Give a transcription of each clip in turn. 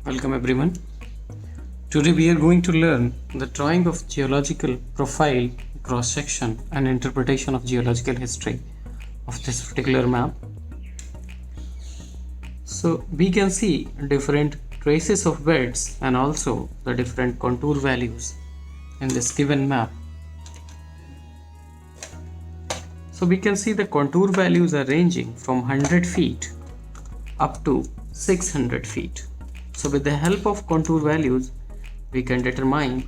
Welcome everyone. Today we are going to learn the drawing of geological profile, cross section and interpretation of geological history of this particular map. So we can see different traces of beds and also the different contour values in this given map. So we can see the contour values are ranging from 100 feet up to 600 feet. So with the help of contour values, we can determine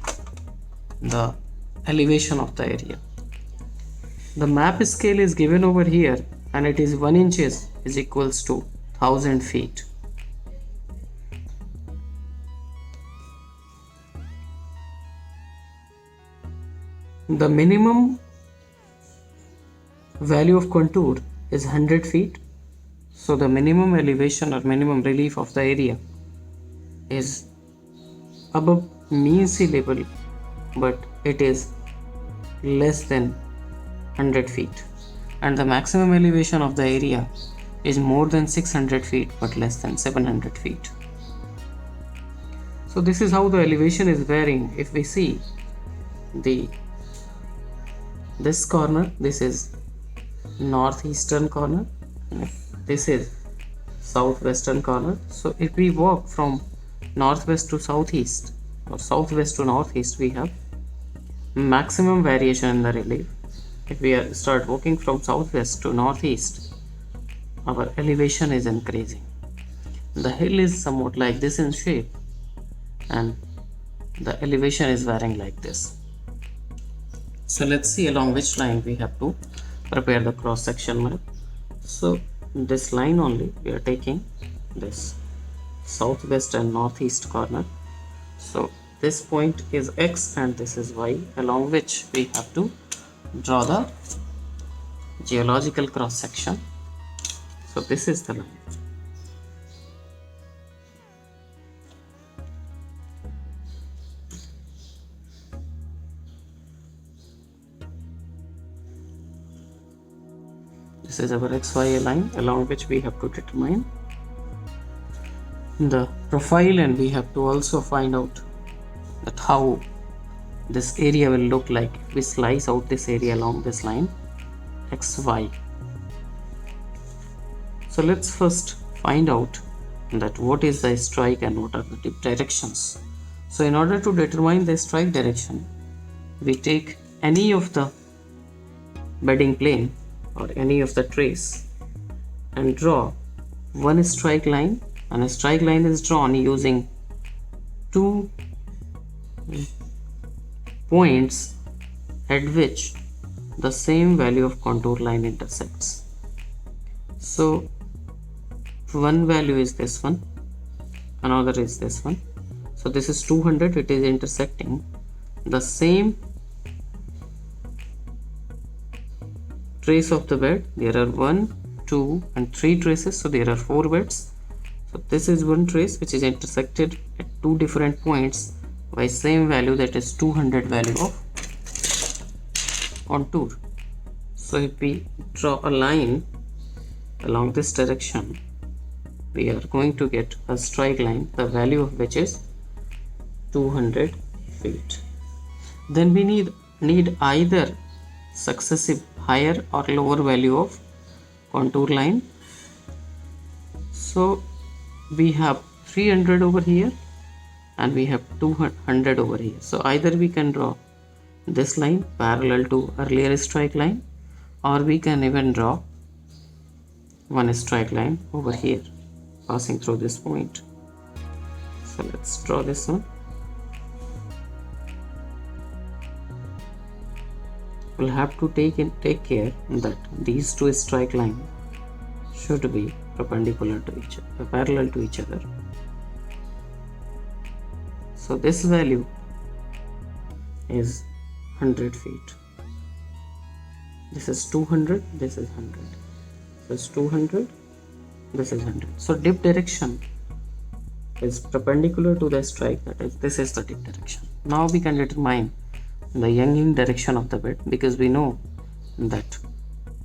the elevation of the area. The map scale is given over here and it is 1 inches is equals to 1000 feet. The minimum value of contour is 100 feet. So the minimum elevation or minimum relief of the area is above mean sea level, but it is less than 100 feet, and the maximum elevation of the area is more than 600 feet but less than 700 feet. So this is how the elevation is varying. If we see this corner, this is northeastern corner, this is southwestern corner. So if we walk from northwest to southeast or southwest to northeast, we have maximum variation in the relief. If we start walking from southwest to northeast, our elevation is increasing. The hill is somewhat like this in shape and the elevation is varying like this. So let's see along which line we have to prepare the cross section map. So this line only we are taking, this southwest and northeast corner. So this point is X and this is Y, along which we have to draw the geological cross section. So this is the line. This is our XY line along which we have to determine the profile, and we have to also find out that how this area will look like if we slice out this area along this line XY. So let's first find out that what is the strike and what are the dip directions. So in order to determine the strike direction, we take any of the bedding plane or any of the trace and draw one strike line, and a strike line is drawn using two points at which the same value of contour line intersects. So one value is this one, another is this one. So this is 200, it is intersecting the same trace of the bed. There are 1, 2 and 3 traces, so there are 4 beds. So this is one trace which is intersected at two different points by same value, that is 200 value of contour. So if we draw a line along this direction, we are going to get a strike line, the value of which is 200 feet. Then we need either successive higher or lower value of contour line. So we have 300 over here and we have 200 over here. So either we can draw this line parallel to earlier strike line, or we can even draw one strike line over here passing through this point. So let's draw this one. We'll have to take care that these two strike lines should be perpendicular to each other, parallel to each other. So this value is 100 feet. This is 200, this is 100. This is 200, this is 100. So dip direction is perpendicular to the strike, that is, this is the dip direction. Now we can determine the younging direction of the bed, because we know that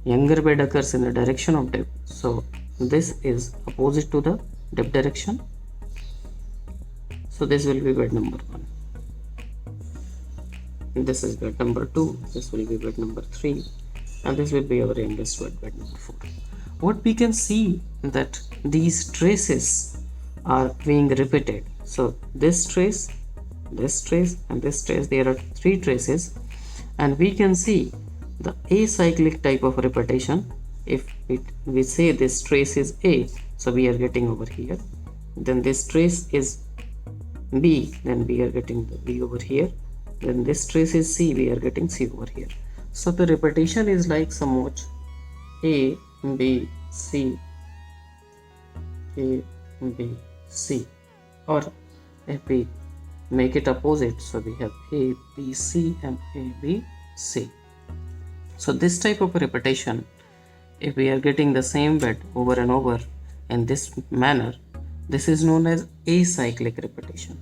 younger bed occurs in the direction of dip. So this is opposite to the dip direction. So this will be bed number 1. This is bed number 2. This will be bed number 3. And this will be our youngest bed, bed number 4. What we can see that these traces are being repeated. So this trace, and this trace, there are 3 traces, and we can see the acyclic type of repetition. If we say this trace is A, so we are getting over here. Then this trace is B, then we are getting the B over here. Then this trace is C, we are getting C over here. So the repetition is like somewhat A, B, C, A, B, C. Or if we make it opposite, so we have A, B, C and A, B, C. So this type of repetition, if we are getting the same bed over and over in this manner, this is known as acyclic repetition.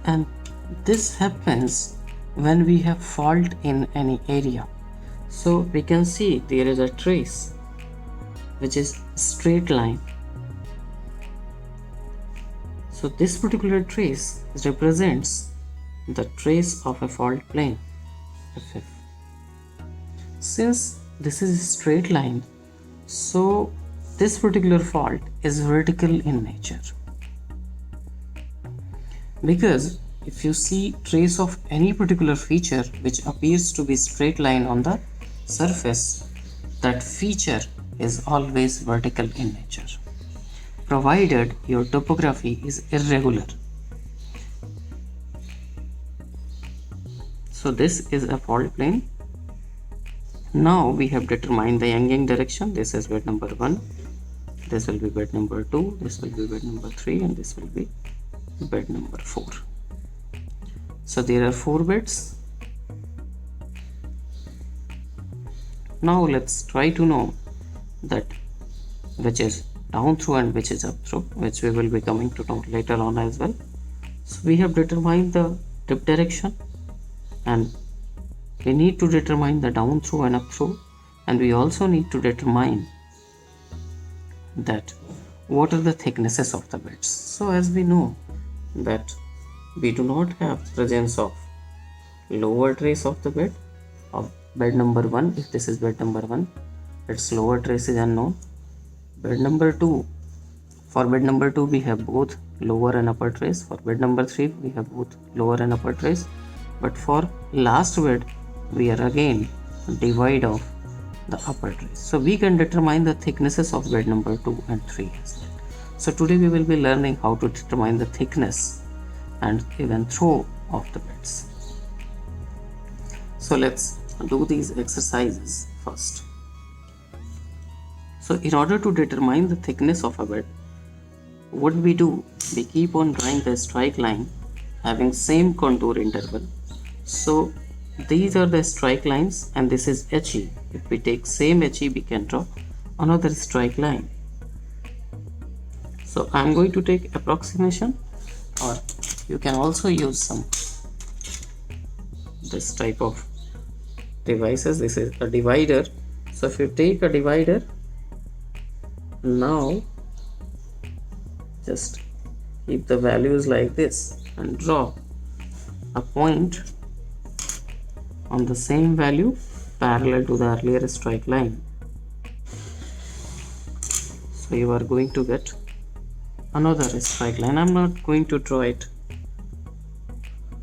And this happens when we have fault in any area. So we can see there is a trace which is straight line. So this particular trace represents the trace of a fault plane, FF. Since this is a straight line, so this particular fault is vertical in nature. Because if you see trace of any particular feature which appears to be straight line on the surface, that feature is always vertical in nature, provided your topography is irregular. So this is a fault plane. Now we have determined the yang direction. This is bed number 1, this will be bed number 2, this will be bed number 3, and this will be bed number 4. So there are 4 beds. Now let's try to know that which is down through and which is up through, which we will be coming to know later on as well. So we have determined the dip direction, and we need to determine the down through and up through, and we also need to determine that what are the thicknesses of the beds. So as we know that we do not have presence of lower trace of the bed of bed number 1. If this is bed number 1, its lower trace is unknown. Bed number 2, for bed number 2 we have both lower and upper trace. For bed number 3 we have both lower and upper trace. But for last bed we are again divide of the upper trace. So we can determine the thicknesses of bed number 2 and 3 as well. So today we will be learning how to determine the thickness and even throw of the beds. So let's do these exercises first. So in order to determine the thickness of a bed, what we do, we keep on drawing the strike line having same contour interval. So these are the strike lines and this is HE. If we take same HE, we can draw another strike line. So I am going to take approximation, or you can also use some this type of devices. This is a divider. So if you take a divider, now just keep the values like this and draw a point on the same value parallel to the earlier strike line. So you are going to get another strike line. I'm not going to draw it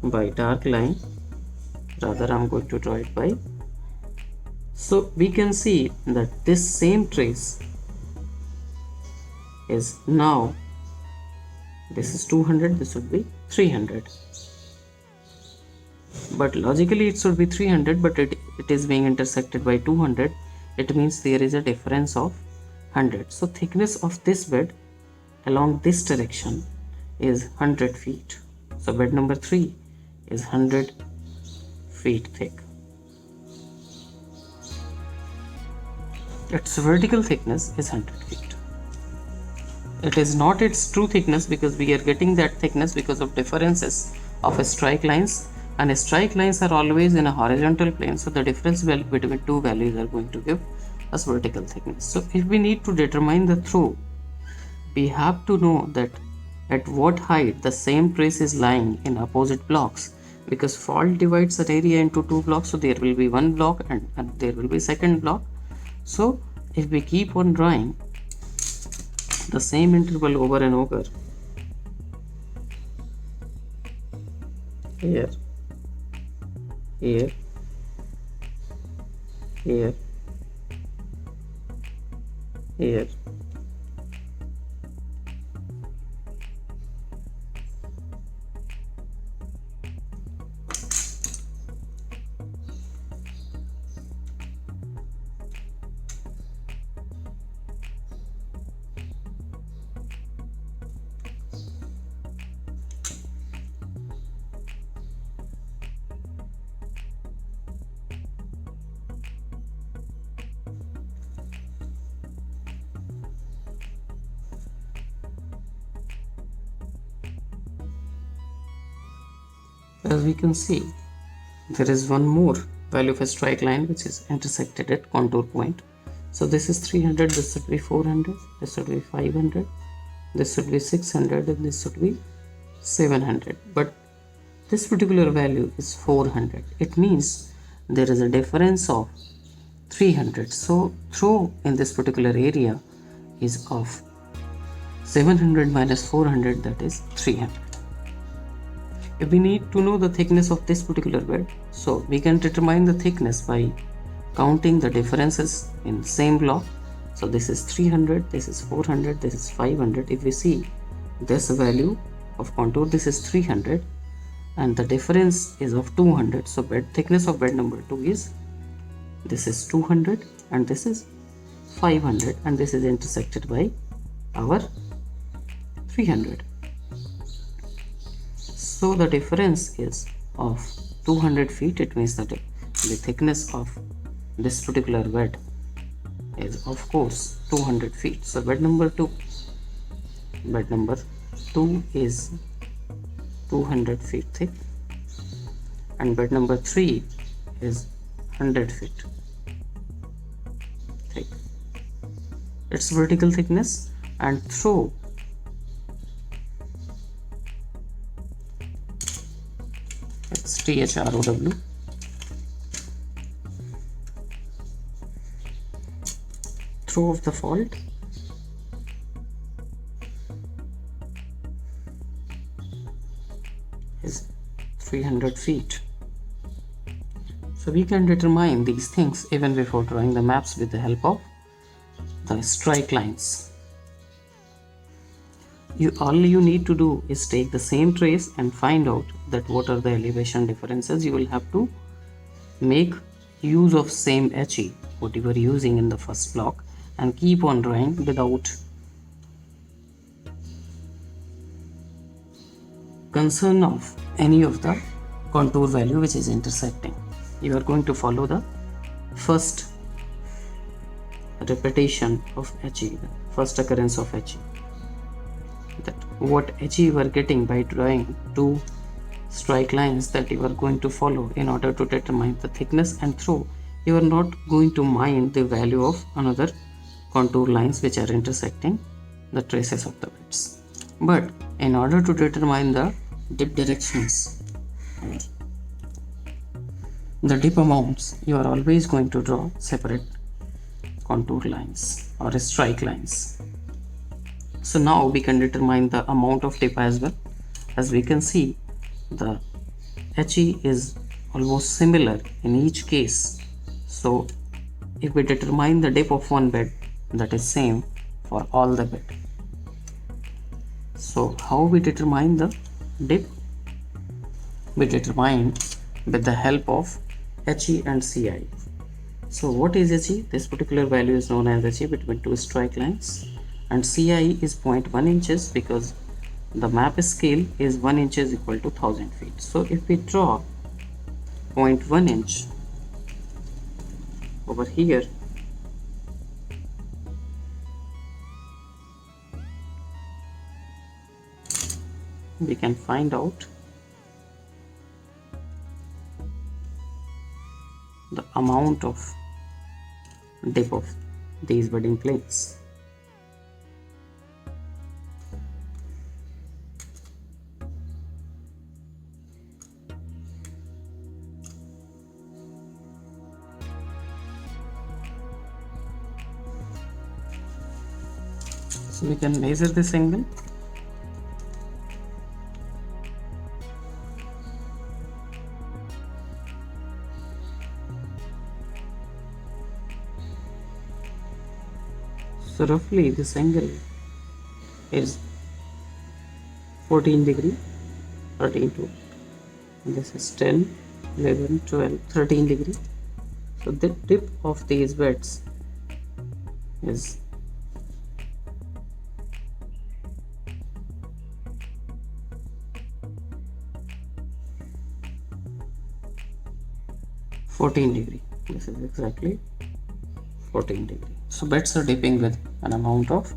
by dark line, rather I'm going to draw it by. So we can see that this same trace is now, this is 200, this would be 300, but logically it should be 300, but it is being intersected by 200. It means there is a difference of 100. So thickness of this bed along this direction is 100 feet. So bed number 3 is 100 feet thick. Its vertical thickness is 100 feet. It is not its true thickness, because we are getting that thickness because of differences of strike lines, and strike lines are always in a horizontal plane, so the difference between two values are going to give as vertical thickness. So if we need to determine the throw, we have to know that at what height the same trace is lying in opposite blocks, because fault divides an area into two blocks, so there will be one block and there will be second block. So if we keep on drawing the same interval over and over, here, here, here, here, as we can see, there is one more value of a strike line which is intersected at contour point. So this is 300, this should be 400, this should be 500, this should be 600, and this should be 700. But this particular value is 400. It means there is a difference of 300. So throw in this particular area is of 700 minus 400, that is 300. If we need to know the thickness of this particular bed, so we can determine the thickness by counting the differences in same block. So this is 300, this is 400, this is 500. If we see this value of contour, this is 300 and the difference is of 200. So bed thickness of bed number 2 is, this is 200 and this is 500, and this is intersected by our 300. So the difference is of 200 feet. It means that the thickness of this particular bed is of course 200 feet. So bed number 2 is 200 feet thick, and bed number 3 is 100 feet thick. Its vertical thickness and throw it's THROW. Throw of the fault is 300 feet. So we can determine these things even before drawing the maps with the help of the strike lines. All you need to do is take the same trace and find out that what are the elevation differences. You will have to make use of same HE what you were using in the first block and keep on drawing without concern of any of the contour value which is intersecting. You are going to follow the first repetition of HE, the first occurrence of HE. That what HE you are getting by drawing two strike lines that you are going to follow in order to determine the thickness and throw. You are not going to mind the value of another contour lines which are intersecting the traces of the beds. But in order to determine the dip directions, the dip amounts, you are always going to draw separate contour lines or strike lines. So now we can determine the amount of dip as well. As we can see, the HE is almost similar in each case. So if we determine the dip of one bed, that is same for all the bed. So how we determine the dip? We determine with the help of HE and CI. So what is HE? This particular value is known as HE between two strike lines, and CI is 0.1 inches because the map scale is 1 inch is equal to 1000 feet. So if we draw 0.1 inch over here, we can find out the amount of dip of these bedding planes. So we can measure this angle. So roughly this angle is 14 degree, 13 to, this is 10, 11, 12, 13 degree. So the dip of these beds is 14 degree. This is exactly 14 degree. So beds are dipping with an amount of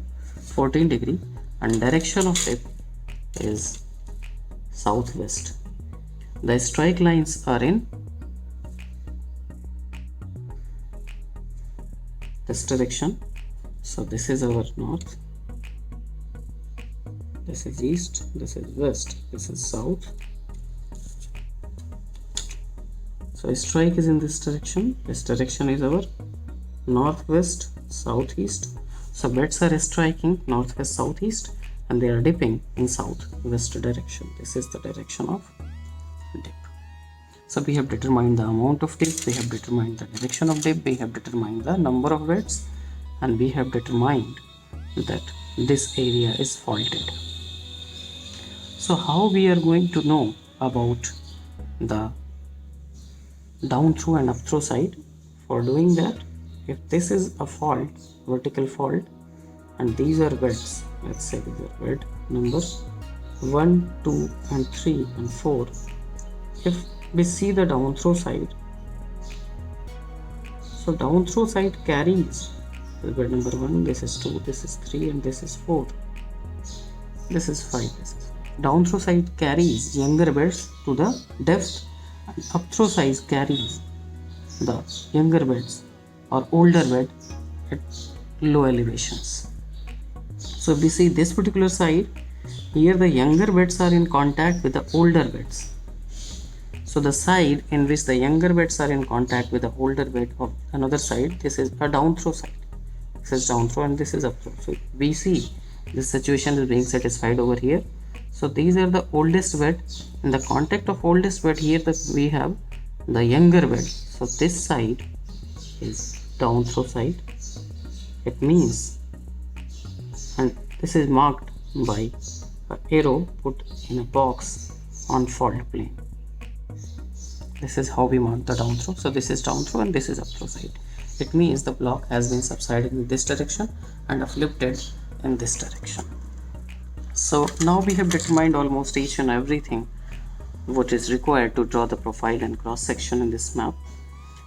14 degree and direction of dip is southwest. The strike lines are in this direction. So this is our north, this is east, this is west, this is south. So strike is in this direction. This direction is our northwest, southeast. So beds are striking northwest, southeast, and they are dipping in southwest direction. This is the direction of dip. So we have determined the amount of dip, we have determined the direction of dip, we have determined the number of beds, and we have determined that this area is faulted. So how we are going to know about the down through and up through side? For doing that, if this is a fault, vertical fault, and these are beds, let's say these are bed number 1, 2 and 3 and 4. If we see the down through side, so down through side carries bed number 1, this is 2, this is 3 and this is 4, this is 5, this is down through side carries younger beds to the depth, and up through side carries the younger beds or older bed at low elevations. So if we see this particular side, here the younger beds are in contact with the older beds. So the side in which the younger beds are in contact with the older bed of another side, this is a down through side. This is down through and this is up through. So we see this situation is being satisfied over here. So these are the oldest bed. In the contact of oldest bed, here we have the younger bed. So this side is down through side. It means, and this is marked by an arrow put in a box on fault plane. This is how we mark the down through. So this is down through and this is up through side. It means the block has been subsided in this direction and uplifted in this direction. So now we have determined almost each and everything what is required to draw the profile and cross section in this map.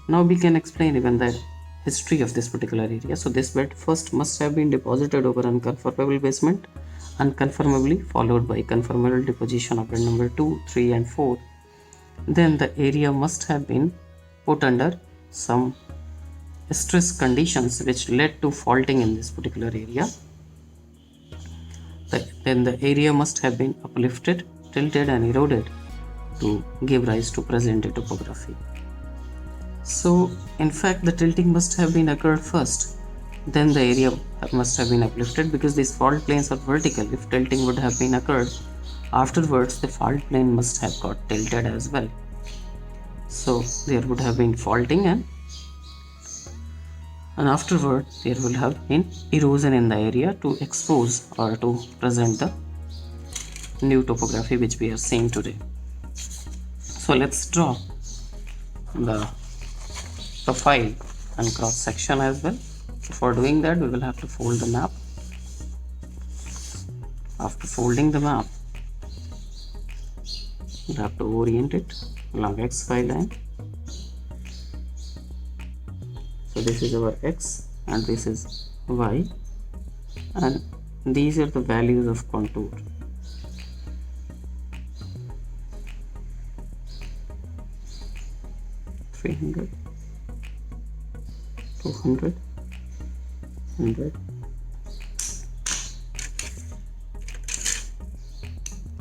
Now we can explain even the history of this particular area. So this bed first must have been deposited over unconformable basement, unconformably followed by conformable deposition of bed number 2, 3 and 4. Then the area must have been put under some stress conditions which led to faulting in this particular area. Then the area must have been uplifted, tilted and eroded to give rise to present day topography. So in fact the tilting must have been occurred first, then the area must have been uplifted, because these fault planes are vertical. If tilting would have been occurred afterwards, the fault plane must have got tilted as well. So there would have been faulting and afterward there will have been erosion in the area to expose or to present the new topography which we are seeing today. So let's draw the profile and cross section as well. So for doing that we will have to fold the map. After folding the map, we have to orient it along XY line. So this is our X and this is Y, and these are the values of contour. $300, $200, 100.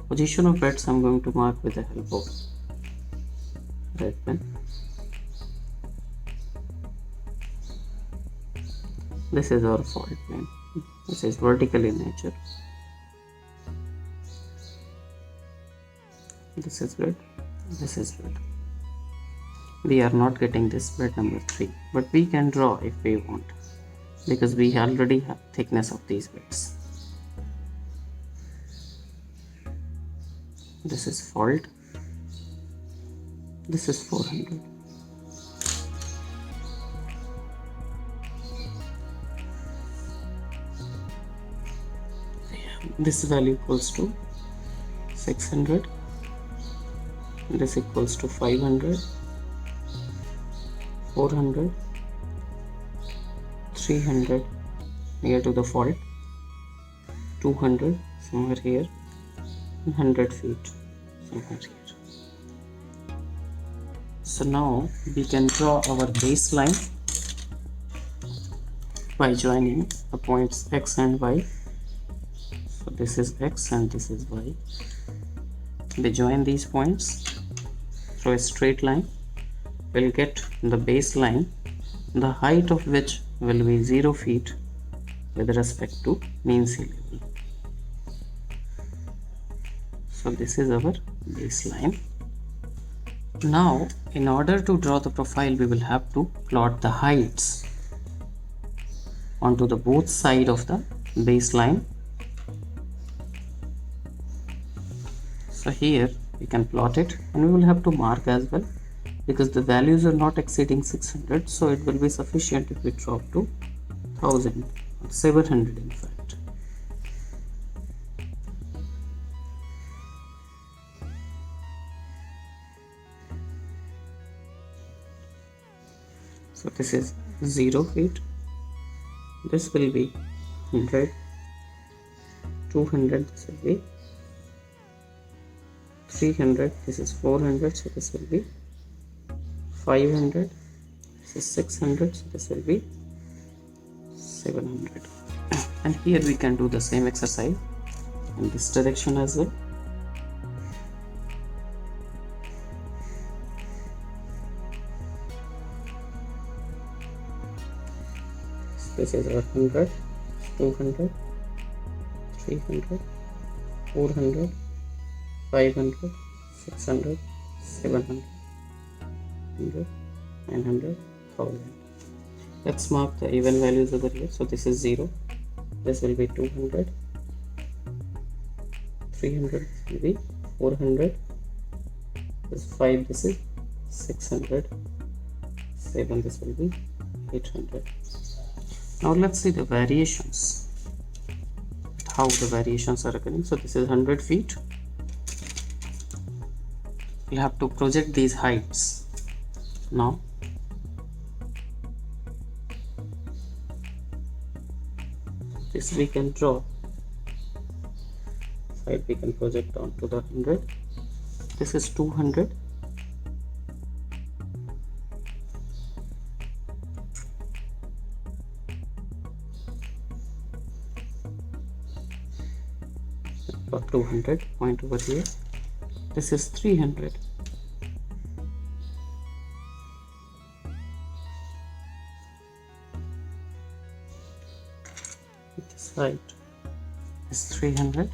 Position of beds I'm going to mark with the help of red pen. This is our fault plane. This is vertical in nature. This is red. This is red. We are not getting this bed number 3, but we can draw if we want, because we already have thickness of these beds. This is fault. This is 400. This value equals to 600. This equals to 500, 400, 300 near to the fault, 200 somewhere here, 100 feet somewhere here. So now we can draw our baseline by joining the points X and Y. So this is X and this is Y. We join these points through a straight line. We'll get the baseline, the height of which will be 0 feet with respect to mean sea level. So this is our baseline. Now in order to draw the profile, we will have to plot the heights onto the both side of the baseline. So here we can plot it, and we will have to mark as well, because the values are not exceeding 600, so it will be sufficient if we drop to 1000 or 700 in fact. So this is 0 feet. This will be 100, 200, this will be 300, this is 400, so this will be 500, this is 600, so this will be 700. And here we can do the same exercise in this direction as well. This is our 100, 200, 300, 400, 500, 600, 700, 100, 900, 1000. Let's mark the even values over here. So this is 0, this will be 200, 300, this will be 400, this is 5, this is 600, 7, this will be 800. Now let's see the variations, how the variations are occurring. So this is 100 feet. We'll have to project these heights now. This we can draw. Side we can project onto the 100. This is 200. Got 200 point over here. This is 300. This height is 300.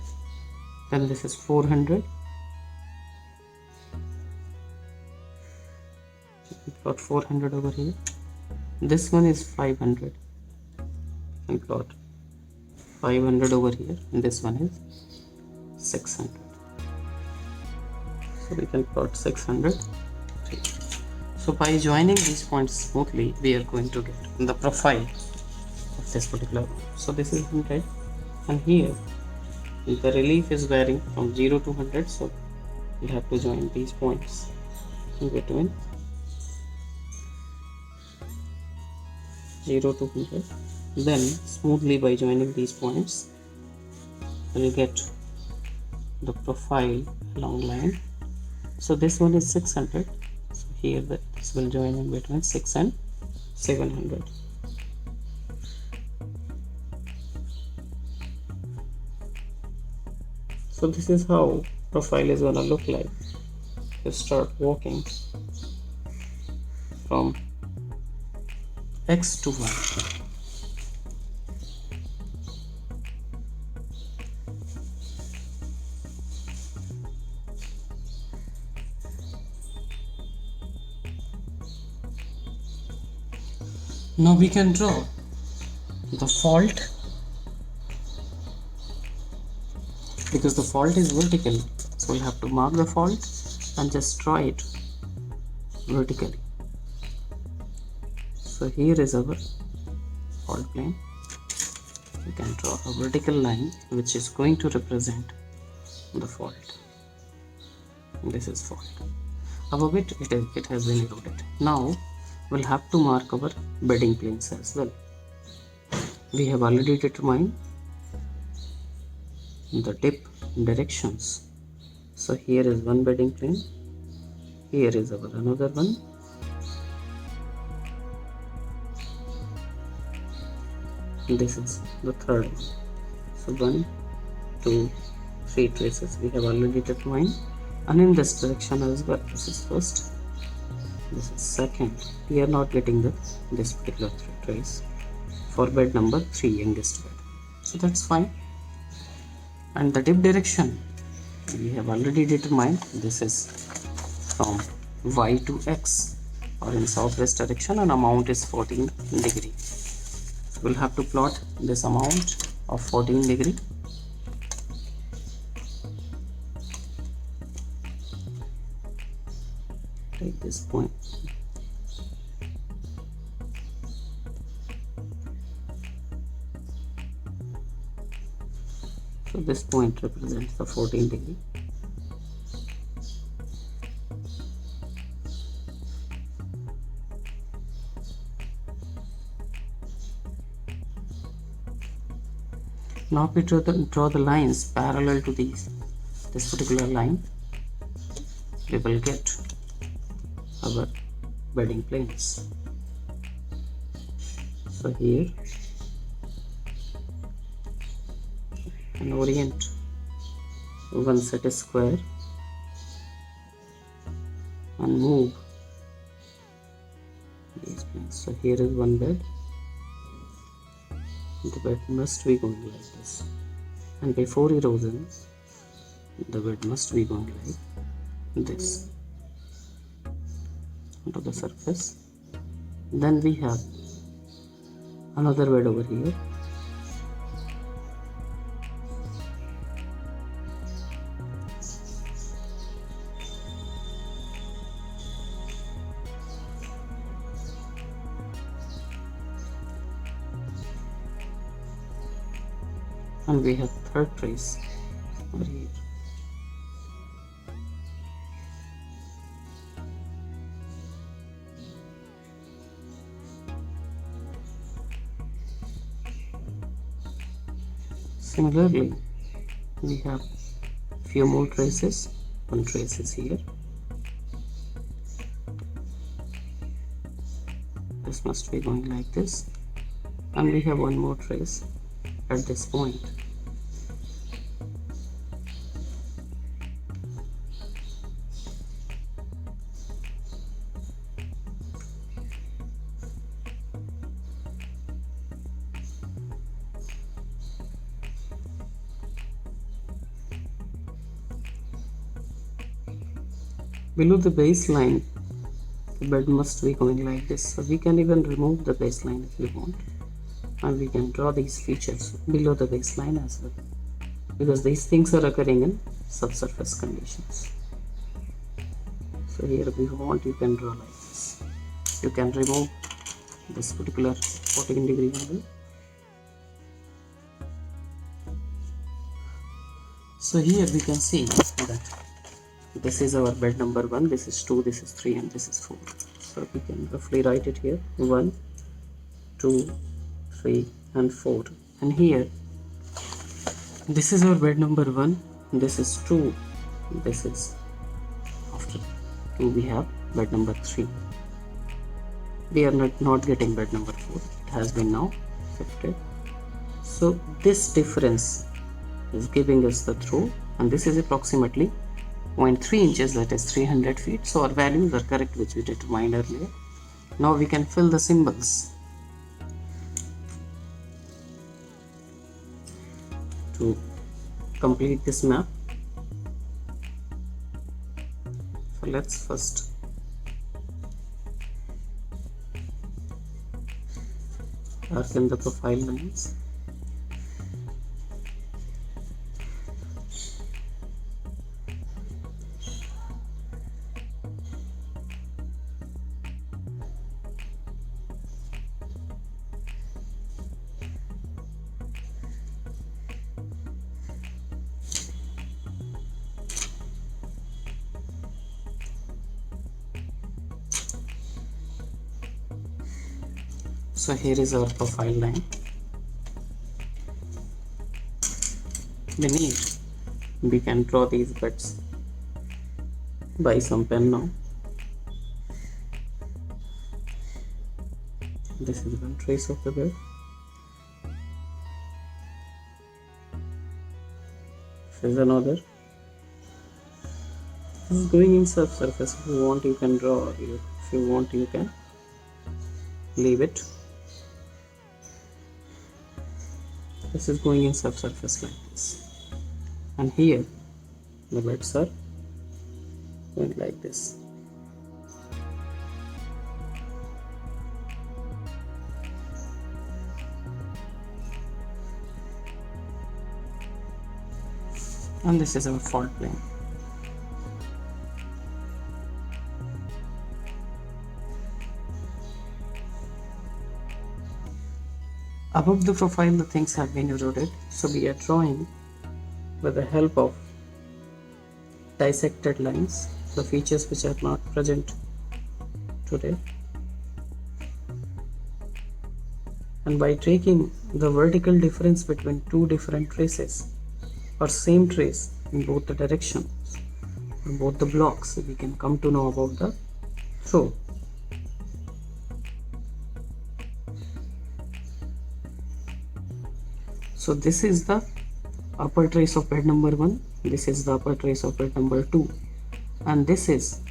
Then this is 400. Plot 400 over here. This one is 500. And plot 500 over here. And this one is 600. So we can plot 600. So by joining these points smoothly, we are going to get the profile of this particular one. So this is 100, and here the relief is varying from 0 to 100, so we have to join these points in between 0 to 100. Then smoothly by joining these points, we will get the profile along line. So this one is 600, so here this will join in between 6 and 700. So this is how profile is gonna look like. You start walking from X to Y. Now we can draw the fault, because the fault is vertical, so we'll have to mark the fault and just draw it vertically. So here is our fault plane. We can draw a vertical line which is going to represent the fault. This is fault. Above it, it has been eroded. Now we'll have to mark our bedding planes as well. We have already determined the dip directions. So here is one bedding plane, here is our another one, this is the third one. So 1, 2, 3 traces we have already determined, and in this direction as well. This is first, this is second. We are not getting this particular trace for bed number 3, youngest bed, so that's fine. And the dip direction we have already determined. This is from Y to X, or in southwest direction, and amount is 14 degree. So we'll have to plot this amount of 14 degree. Take this point. So this point represents the 14 degree. Now we draw the lines parallel to this particular line. We will get our bedding planes. So here, and orient one set square and move these planes. So here is one bed. The bed must be going like this, and before erosion the bed must be going like this onto the surface. Then we have another bed over here. And we have third trace over here. Similarly, we have few more traces. One trace is here. This must be going like this, and we have one more trace at this point. Below the baseline, the bed must be going like this. So we can even remove the baseline if we want, and we can draw these features below the baseline as well, because these things are occurring in subsurface conditions. So here if you want, you can draw like this. You can remove this particular 14 degree angle. So here we can see that this is our bed number 1, this is 2, this is 3, and this is 4. So we can roughly write it here: 1, 2, 3, and 4. And here, this is our bed number 1, this is 2, this is, after 2 we have bed number 3. We are not getting bed number 4, it has been now shifted. So this difference is giving us the throw and this is approximately 0.3 inches, that is 300 feet. So our values are correct, which we determined earlier. Now we can fill the symbols to complete this map. So let's first darken the profile lines. So here is our profile line. Beneath, we can draw these beds by some pen now. This is one trace of the bed. This is another. This is going in subsurface. If you want, you can draw. If you want, you can leave it. This is going in subsurface like this, and here the beds are going like this. And this is our fault plane. Above the profile, the things have been eroded, so we are drawing with the help of dissected lines the features which are not present today, and by taking the vertical difference between two different traces or same trace in both the directions or both the blocks, we can come to know about the throw. So this is the upper trace of bed number 1, this is the upper trace of bed number 2, and this is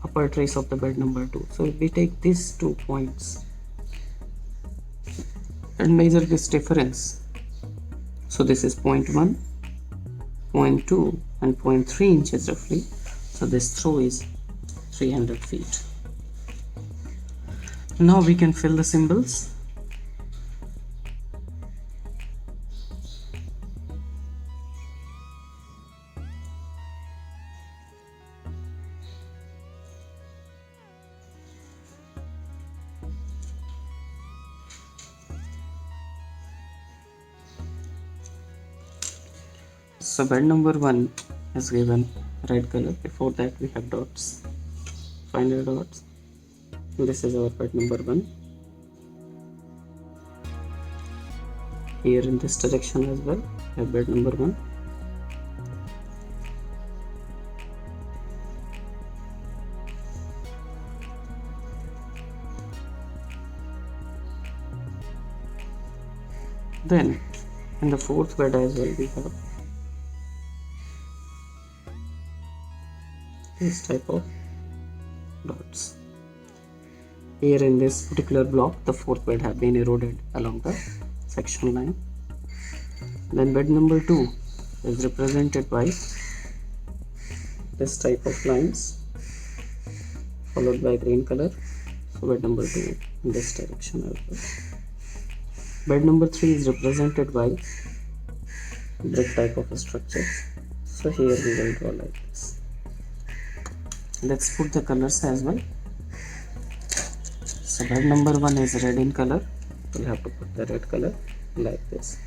upper trace of the bed number 2. So if we take these 2 points and measure this difference, so this is 0.1, 0.2 and 0.3 inches roughly. So this throw is 300 feet. Now we can fill the symbols. So bed number 1 is given red color. Before that we have dots, final dots. This is our bed number 1. Here in this direction as well, we have bed number 1. Then in the fourth bed as well, we have this type of dots. Here in this particular block, the fourth bed have been eroded along the section line. Then bed number 2 is represented by this type of lines followed by green color. So bed number 2 in this direction as well. Bed number 3 is represented by brick type of structures. So here we will draw like this. Let's put the colors as well. So bed number 1 is red in color. We'll have to put the red color like this.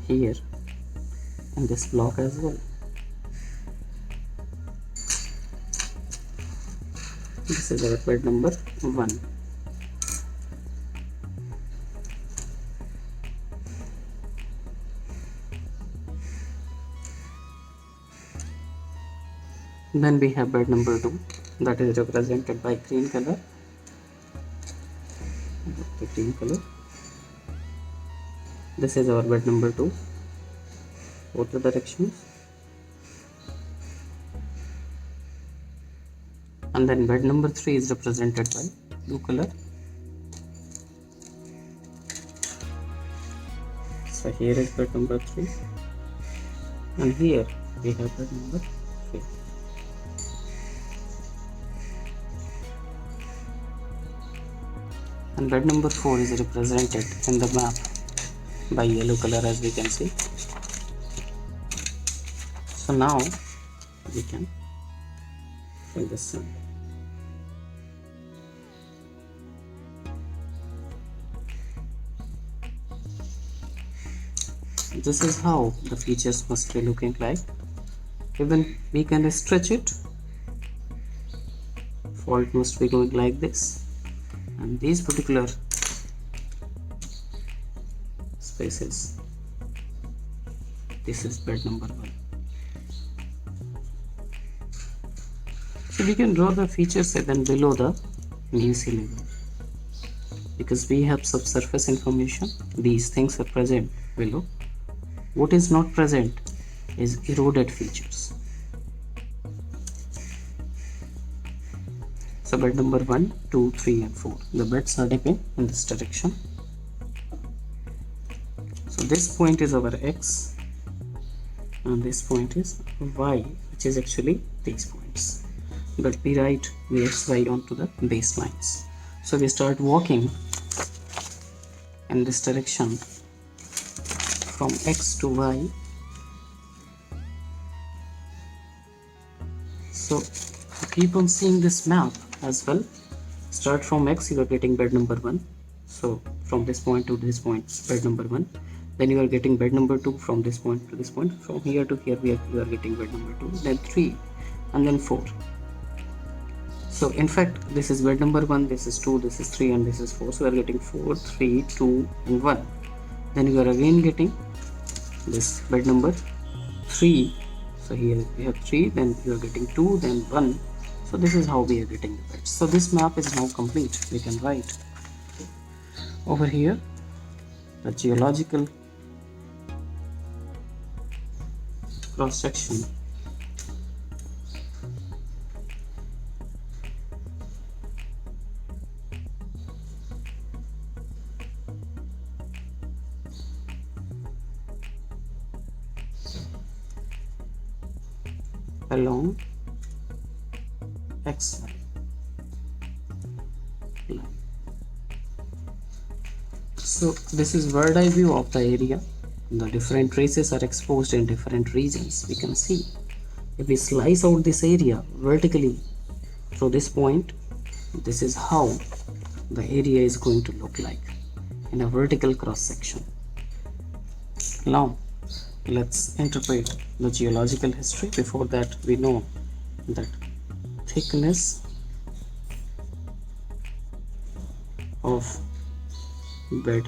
Here in this block as well. This is our bed number 1. Then we have bed number 2, that is represented by green color. The green color. This is our bed number 2, both the directions. And then bed number 3 is represented by blue color. So here is bed number 3, and here we have bed number 3. And bed number 4 is represented in the map by yellow color, as we can see. So now we can fill this in. This is how the features must be looking like. Even we can stretch it. Fault must be going like this, and these particular spaces, this is bed number 1. So we can draw the features even below the new sea level, because we have subsurface information. These things are present below. What is not present is eroded features. So bed number 1, 2, 3 and 4, the beds are dipping in this direction. So this point is our X and this point is Y, which is actually these points. But we write the XY onto the baselines. So we start walking in this direction from X to Y. So keep on seeing this map as well. Start from X, you are getting bed number 1. So from this point to this point, bed number 1. Then you are getting bed number 2 from this point to this point. From here to here we are getting bed number 2, then 3 and then 4. So in fact this is bed number 1, this is 2, this is 3 and this is 4. So we are getting 4, 3, 2 and 1. Then you are again getting this bed number 3. So here we have 3, then you are getting 2, then 1. So this is how we are getting the beds. So this map is now complete. We can write over here the geological cross section along XY line. So this is bird eye view of the area. The different traces are exposed in different regions. We can see if we slice out this area vertically through this point, this is how the area is going to look like in a vertical cross section. Now let's interpret the geological history. Before that, we know that thickness of bed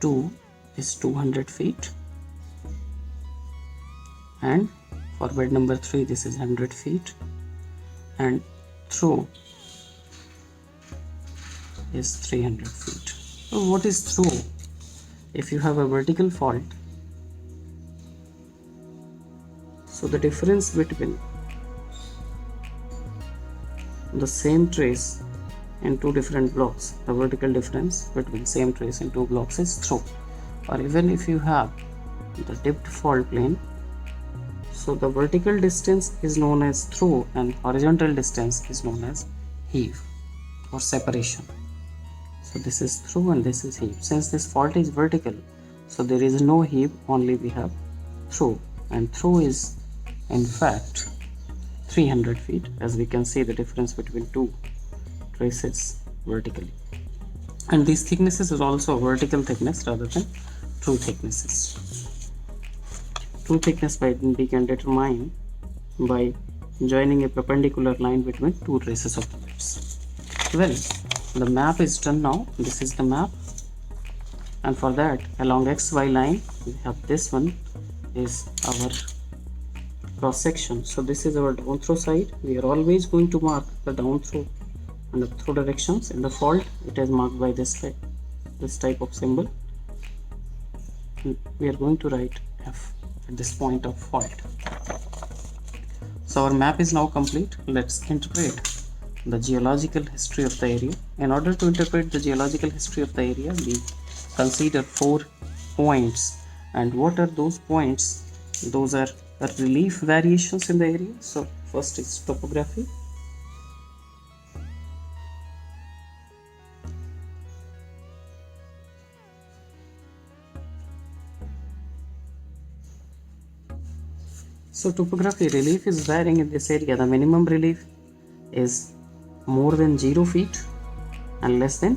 2 is 200 feet, and for bed number 3 this is 100 feet, and through is 300 feet. So what is through? If you have a vertical fault, so the difference between the same trace in two different blocks, the vertical difference between same trace in two blocks is through. Or even if you have the dipped fault plane, so the vertical distance is known as through and horizontal distance is known as heave or separation. So this is through and this is heave. Since this fault is vertical, so there is no heave, only we have through, and through is in fact 300 feet, as we can see the difference between two traces vertically. And these thicknesses is also a vertical thickness rather than true thicknesses. True thickness we can determine by joining a perpendicular line between two traces of the beds. Well, the map is done now. This is the map, and for that along XY line we have this one is our cross section. So this is our down throw side. We are always going to mark the down throw and the through directions. In the fault, it is marked by this type of symbol. And we are going to write F at this point of fault. So our map is now complete. Let's interpret the geological history of the area. In order to interpret the geological history of the area, we consider 4 points. And what are those points? Those are relief variations in the area. So first is topography. So topography, relief is varying in this area. The minimum relief is more than 0 feet and less than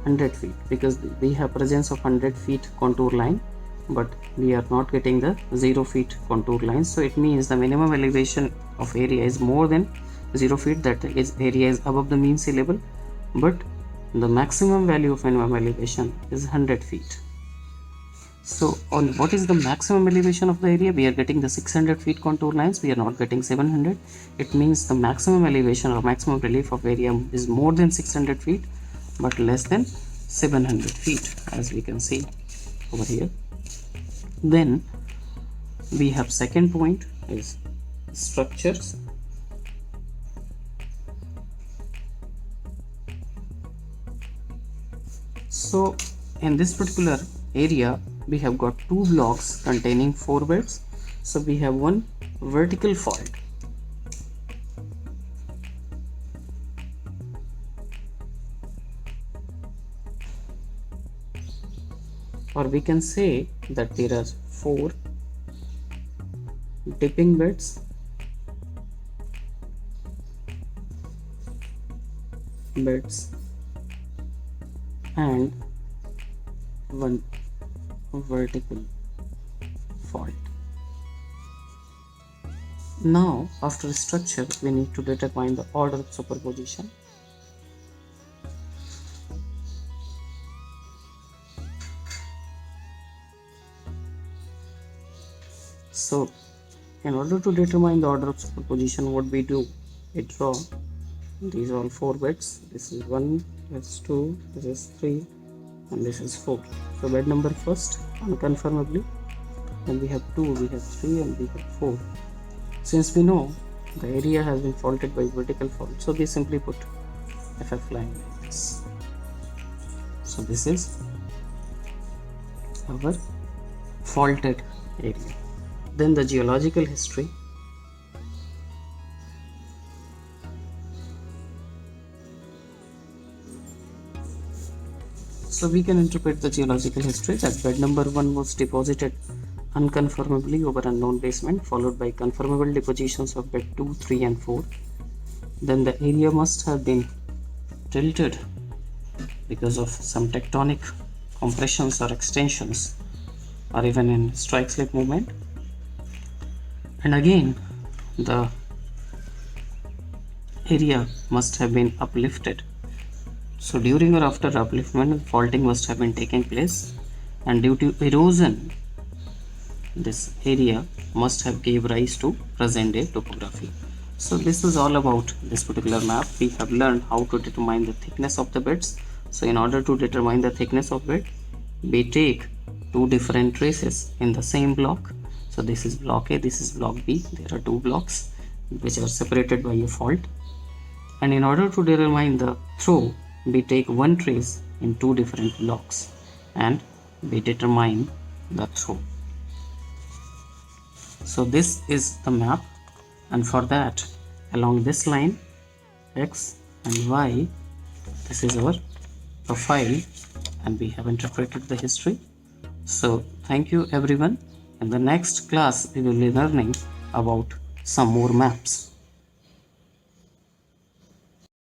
100 feet, because we have presence of 100 feet contour line, but we are not getting the 0 feet contour line. So it means the minimum elevation of area is more than 0 feet, that is area is above the mean sea level, but the maximum value of minimum elevation is 100 feet. So on what is the maximum elevation of the area? We are getting the 600 feet contour lines, we are not getting 700. It means the maximum elevation or maximum relief of area is more than 600 feet but less than 700 feet, as we can see over here. Then we have second point is structures. So in this particular area, we have got 2 blocks containing 4 beds. So we have one vertical fault, or we can say that there are 4 dipping beds, and one vertical fault. Now after structure, we need to determine the order of superposition. So in order to determine the order of superposition, what we do, we draw these all 4 beds. This is 1, this is 2, this is 3, and this is 4. So bed number first, unconfirmably, then we have 2, we have 3, and we have 4. Since we know the area has been faulted by vertical fault, so we simply put FF line like this. So this is our faulted area. Then the geological history. So we can interpret the geological history that bed number 1 was deposited unconfirmably over unknown basement, followed by conformable depositions of bed 2, 3, and 4. Then the area must have been tilted because of some tectonic compressions or extensions, or even in strike slip movement. And again, the area must have been uplifted. So during or after upliftment, faulting must have been taking place, and due to erosion, this area must have gave rise to present day topography. So this is all about this particular map. We have learned how to determine the thickness of the beds. So in order to determine the thickness of bed, we take 2 different traces in the same block. So this is block A, this is block B. There are 2 blocks which are separated by a fault. And in order to determine the throw, we take 1 trace in 2 different blocks and we determine the throw. So this is the map, and for that, along this line X and Y, this is our profile, and we have interpreted the history. So thank you everyone. In the next class we will be learning about some more maps.